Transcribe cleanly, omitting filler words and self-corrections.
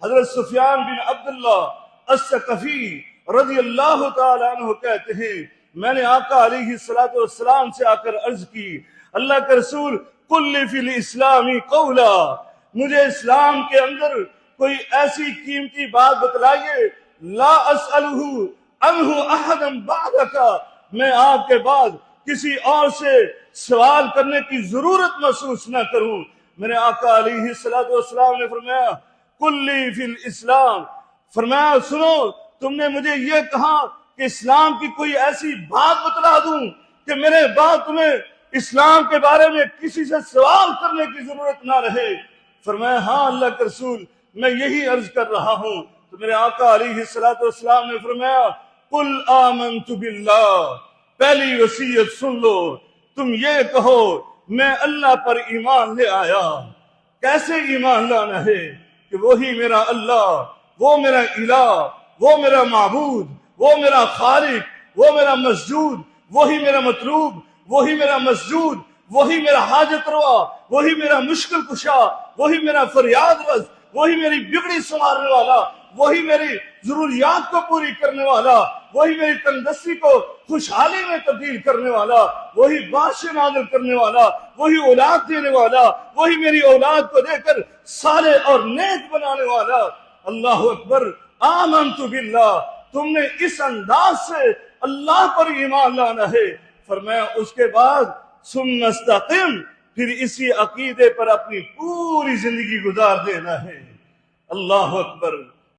حضرت سفیان بن عبداللہ الثقفی رضی اللہ تعالیٰ عنہ کہتے ہیں میں نے آقا علیہ الصلوۃ والسلام سے آ کر عرض کی اللہ کے رسول قل فی الاسلام قولا، مجھے اسلام کے اندر کوئی ایسی قیمتی بات بتلائیے لا اسألہ عنہ احدا بعدک، میں آپ کے بعد کسی اور سے سوال کرنے کی ضرورت محسوس نہ کروں۔ میرے آقا علیہ الصلوۃ والسلام نے فرمایا قل فی الاسلام، فرمایا سنو تم نے مجھے یہ کہا کہ اسلام کی کوئی ایسی بات بتلا دوں کہ میرے بعد تمہیں اسلام کے بارے میں کسی سے سوال کرنے کی ضرورت نہ رہے۔ فرمایا ہاں اللہ کے رسول میں یہی عرض کر رہا ہوں۔ تو میرے آقا علیہ الصلوۃ والسلام نے فرمایا قل آمنت باللہ، پہلی وصیت سن لو، تم یہ کہو میں اللہ پر ایمان لے آیا۔ کیسے ایمان لانا ہے کہ وہی میرا اللہ، وہ میرا الہ، وہ میرا معبود، وہ میرا خالق، وہ میرا مسجود، وہی میرا مطلوب، وہی میرا مسجود، وہی میرا حاجت روا، وہی میرا مشکل کشا، وہی میرا فریاد رس، وہی میری بگڑی سنوارنے والا، وہی میری ضروریات کو پوری کرنے والا، وہی میری تندرستی کو خوشحالی میں تبدیل کرنے والا، وہی بارشیں نازل کرنے والا، وہی اولاد دینے والا، وہی میری اولاد کو دے کر صالح اور نیک بنانے والا۔ اللہ اکبر، آمنت باللہ، تم نے اس انداز سے اللہ پر ایمان لانا ہے۔ فرمایا اس کے بعد ثم استقم، پھر اسی عقیدے پر اپنی پوری زندگی گزار دینا ہے۔ اللہ اکبر۔